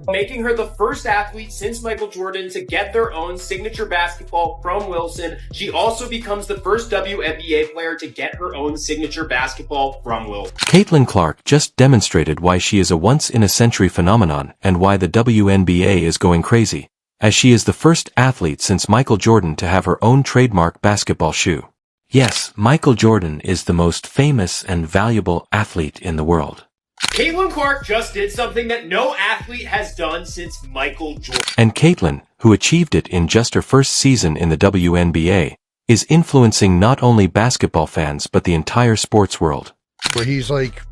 making her the first athlete since Michael Jordan to get their own signature basketball from Wilson. She also becomes the first WNBA player to get her own signature basketball from Wilson. Caitlin Clark just demonstrated why she is a once-in-a-century phenomenon and why the WNBA is going crazy, as she is the first athlete since Michael Jordan to have her own trademark basketball shoe. Yes, Michael Jordan is the most famous and valuable athlete in the world. Caitlin Clark just did something that no athlete has done since Michael Jordan. And Caitlin, who achieved it in just her first season in the WNBA, is influencing not only basketball fans but the entire sports world. Where he's like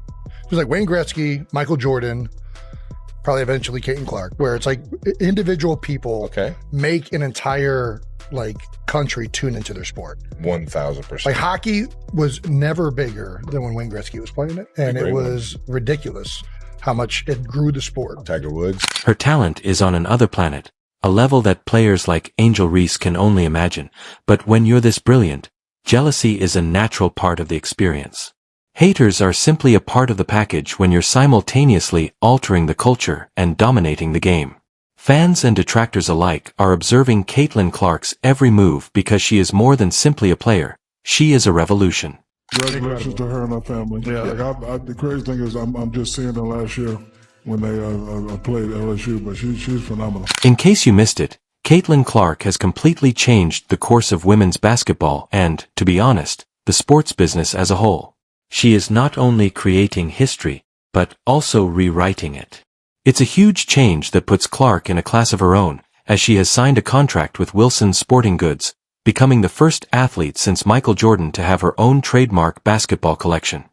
Wayne Gretzky, Michael Jordan, probably eventually Caitlin Clark, where it's like individual people make an entire country tune into their sport. 1,000%. Like hockey was never bigger than when Wayne Gretzky was playing it, and it was ridiculous how much it grew the sport. Tiger Woods. Her talent is on another planet, a level that players like Angel Reese can only imagine. But when you're this brilliant, jealousy is a natural part of the experience. Haters are simply a part of the package when you're simultaneously altering the culture and dominating the game. Fans and detractors alike are observing Caitlin Clark's every move because she is more than simply a player. She is a revolution. Congratulations to her and her family. Yeah. The crazy thing is I'm just seeing her last year when they played LSU, but she's phenomenal. In case you missed it, Caitlin Clark has completely changed the course of women's basketball and, to be honest, the sports business as a whole. She is not only creating history, but also rewriting it. It's a huge change that puts Clark in a class of her own, as she has signed a contract with Wilson Sporting Goods, becoming the first athlete since Michael Jordan to have her own trademark basketball collection.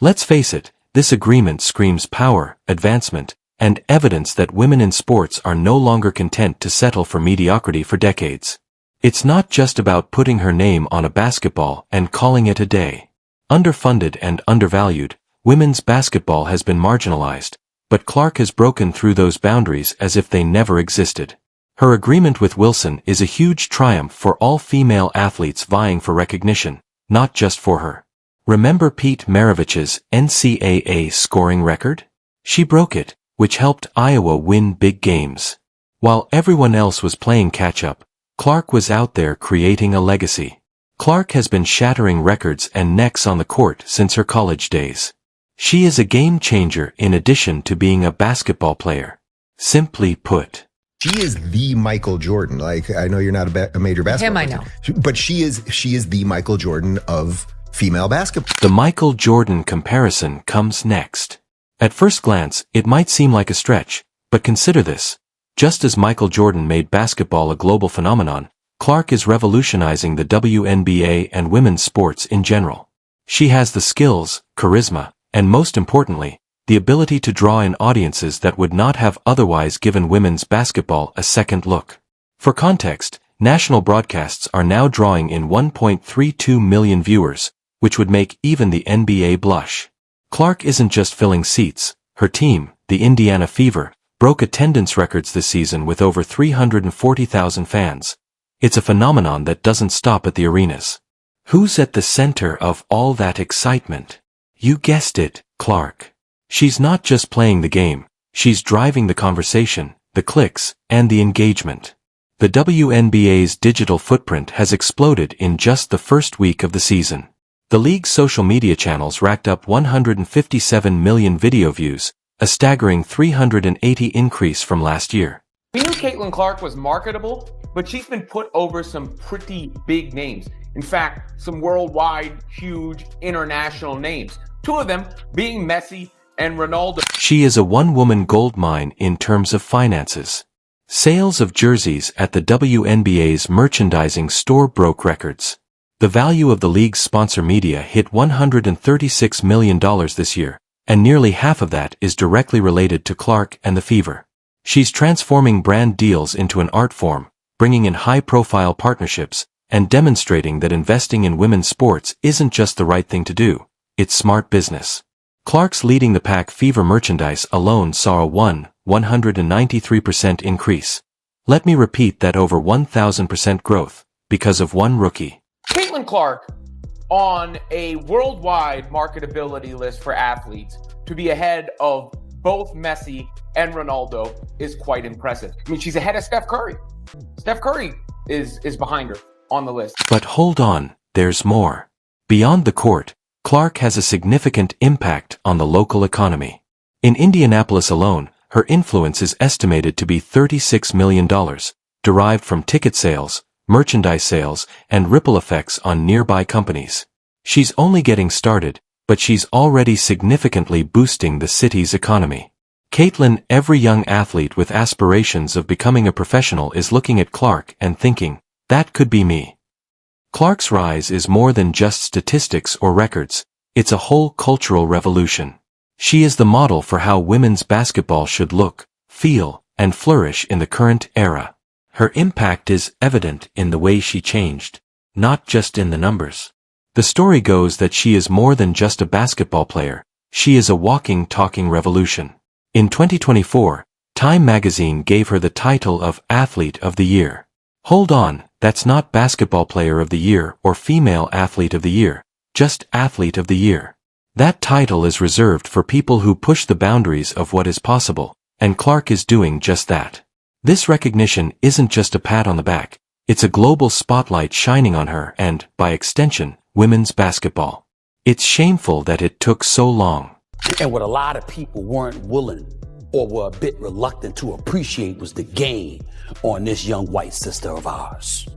Let's face it, this agreement screams power, advancement, and evidence that women in sports are no longer content to settle for mediocrity for decades. It's not just about putting her name on a basketball and calling it a day. Underfunded and undervalued, women's basketball has been marginalized, but Clark has broken through those boundaries as if they never existed. Her agreement with Wilson is a huge triumph for all female athletes vying for recognition, not just for her. Remember Pete Maravich's NCAA scoring record? She broke it, which helped Iowa win big games. While everyone else was playing catch-up, Clark was out there creating a legacy. Clark has been shattering records and necks on the court since her college days. She is a game changer in addition to being a basketball player. Simply put, she is the Michael Jordan. I know you're not a major basketball player. I know. But she is the Michael Jordan of female basketball. The Michael Jordan comparison comes next. At first glance, it might seem like a stretch, but consider this. Just as Michael Jordan made basketball a global phenomenon, Clark is revolutionizing the WNBA and women's sports in general. She has the skills, charisma, and most importantly, the ability to draw in audiences that would not have otherwise given women's basketball a second look. For context, national broadcasts are now drawing in 1.32 million viewers, which would make even the NBA blush. Clark isn't just filling seats. Her team, the Indiana Fever, broke attendance records this season with over 340,000 fans. It's a phenomenon that doesn't stop at the arenas. Who's at the center of all that excitement? You guessed it, Clark. She's not just playing the game, she's driving the conversation, the clicks, and the engagement. The WNBA's digital footprint has exploded in just the first week of the season. The league's social media channels racked up 157 million video views, a staggering 380 increase from last year. We knew Caitlin Clark was marketable, but she's been put over some pretty big names. In fact, some worldwide, huge, international names. Two of them being Messi and Ronaldo. She is a one-woman goldmine in terms of finances. Sales of jerseys at the WNBA's merchandising store broke records. The value of the league's sponsor media hit $136 million this year, and nearly half of that is directly related to Clark and the Fever. She's transforming brand deals into an art form, bringing in high-profile partnerships, and demonstrating that investing in women's sports isn't just the right thing to do, it's smart business. Clark's leading the pack Fever merchandise alone saw a 193% increase. Let me repeat that, over 1,000% growth, because of one rookie. Caitlin Clark on a worldwide marketability list for athletes to be ahead of both Messi and Ronaldo is quite impressive. I mean, she's ahead of Steph Curry. Steph Curry is behind her on the list. But hold on, there's more. Beyond the court, Clark has a significant impact on the local economy. In Indianapolis alone, her influence is estimated to be $36 million, derived from ticket sales, merchandise sales, and ripple effects on nearby companies. She's only getting started, but she's already significantly boosting the city's economy. Caitlin, every young athlete with aspirations of becoming a professional is looking at Clark and thinking, that could be me. Clark's rise is more than just statistics or records, it's a whole cultural revolution. She is the model for how women's basketball should look, feel, and flourish in the current era. Her impact is evident in the way she changed, not just in the numbers. The story goes that she is more than just a basketball player, she is a walking, talking revolution. In 2024, Time magazine gave her the title of Athlete of the Year. Hold on, that's not Basketball Player of the Year or Female Athlete of the Year, just Athlete of the Year. That title is reserved for people who push the boundaries of what is possible, and Clark is doing just that. This recognition isn't just a pat on the back, it's a global spotlight shining on her and, by extension, women's basketball. It's shameful that it took so long. And what a lot of people weren't willing or were a bit reluctant to appreciate was the game on this young white sister of ours.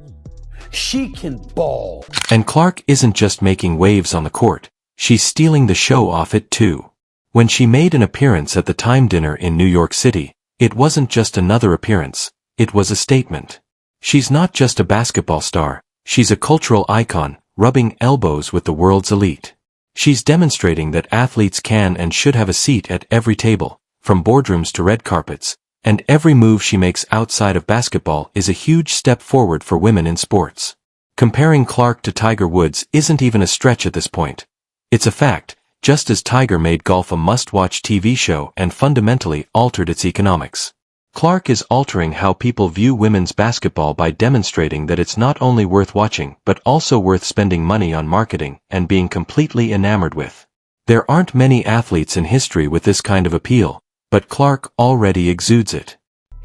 She can ball. And Clark isn't just making waves on the court, she's stealing the show off it too. When she made an appearance at the Time dinner in New York City, it wasn't just another appearance, it was a statement. She's not just a basketball star, she's a cultural icon, rubbing elbows with the world's elite. She's demonstrating that athletes can and should have a seat at every table, from boardrooms to red carpets, and every move she makes outside of basketball is a huge step forward for women in sports. Comparing Clark to Tiger Woods isn't even a stretch at this point. It's a fact, just as Tiger made golf a must-watch TV show and fundamentally altered its economics. Clark is altering how people view women's basketball by demonstrating that it's not only worth watching but also worth spending money on marketing and being completely enamored with. There aren't many athletes in history with this kind of appeal, but Clark already exudes it.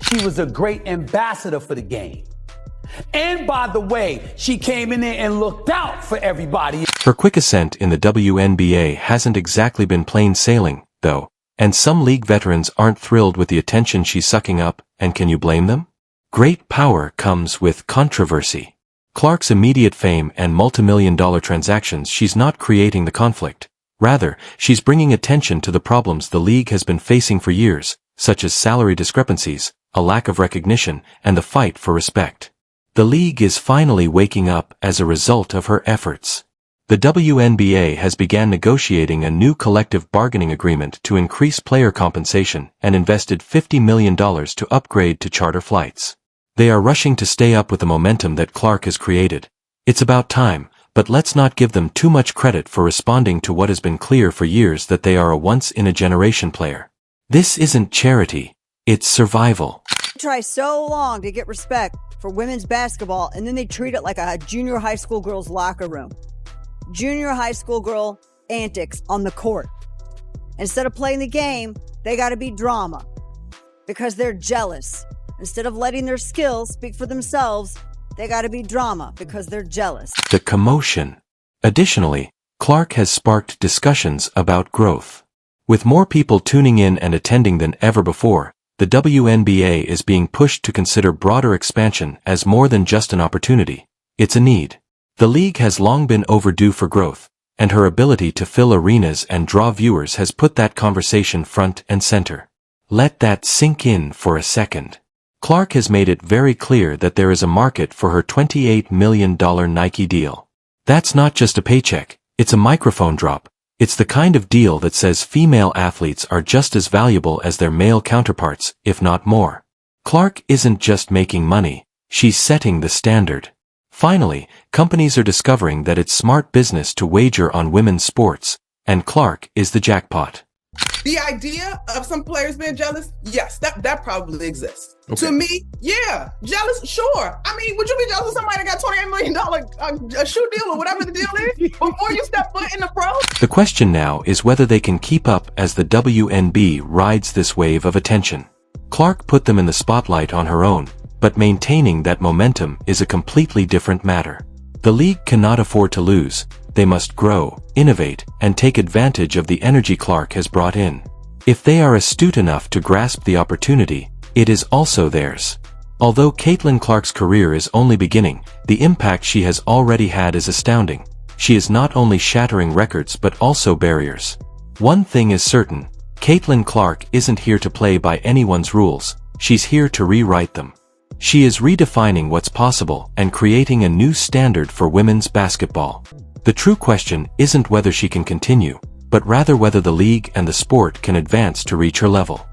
She was a great ambassador for the game. And by the way, she came in there and looked out for everybody. Her quick ascent in the WNBA hasn't exactly been plain sailing, though. And some league veterans aren't thrilled with the attention she's sucking up, and can you blame them? Great power comes with controversy. Clark's immediate fame and multimillion-dollar transactions, she's not creating the conflict. Rather, she's bringing attention to the problems the league has been facing for years, such as salary discrepancies, a lack of recognition, and the fight for respect. The league is finally waking up as a result of her efforts. The WNBA has begun negotiating a new collective bargaining agreement to increase player compensation and invested $50 million to upgrade to charter flights. They are rushing to stay up with the momentum that Clark has created. It's about time, but let's not give them too much credit for responding to what has been clear for years, that they are a once-in-a-generation player. This isn't charity, it's survival. Try so long to get respect for women's basketball, and then they treat it like a junior high school girl's locker room. Junior high school girl antics on the court. Instead of playing the game, they got to be drama because they're jealous. Instead of letting their skills speak for themselves, they got to be drama because they're jealous. The commotion. Additionally, Clark has sparked discussions about growth. With more people tuning in and attending than ever before, the WNBA is being pushed to consider broader expansion as more than just an opportunity. It's a need. The league has long been overdue for growth, and her ability to fill arenas and draw viewers has put that conversation front and center. Let that sink in for a second. Clark has made it very clear that there is a market for her $28 million Nike deal. That's not just a paycheck, it's a microphone drop. It's the kind of deal that says female athletes are just as valuable as their male counterparts, if not more. Clark isn't just making money, she's setting the standard. Finally, companies are discovering that it's smart business to wager on women's sports, and Clark is the jackpot. The idea of some players being jealous, yes, that probably exists. Okay. To me, yeah, jealous, sure. I mean, would you be jealous of somebody that got $28 million a shoe deal or whatever the deal is before you step foot in the pros? The question now is whether they can keep up as the WNB rides this wave of attention. Clark put them in the spotlight on her own, but maintaining that momentum is a completely different matter. The league cannot afford to lose. They must grow, innovate, and take advantage of the energy Clark has brought in. If they are astute enough to grasp the opportunity, it is also theirs. Although Caitlin Clark's career is only beginning, the impact she has already had is astounding. She is not only shattering records but also barriers. One thing is certain, Caitlin Clark isn't here to play by anyone's rules, she's here to rewrite them. She is redefining what's possible and creating a new standard for women's basketball. The true question isn't whether she can continue, but rather whether the league and the sport can advance to reach her level.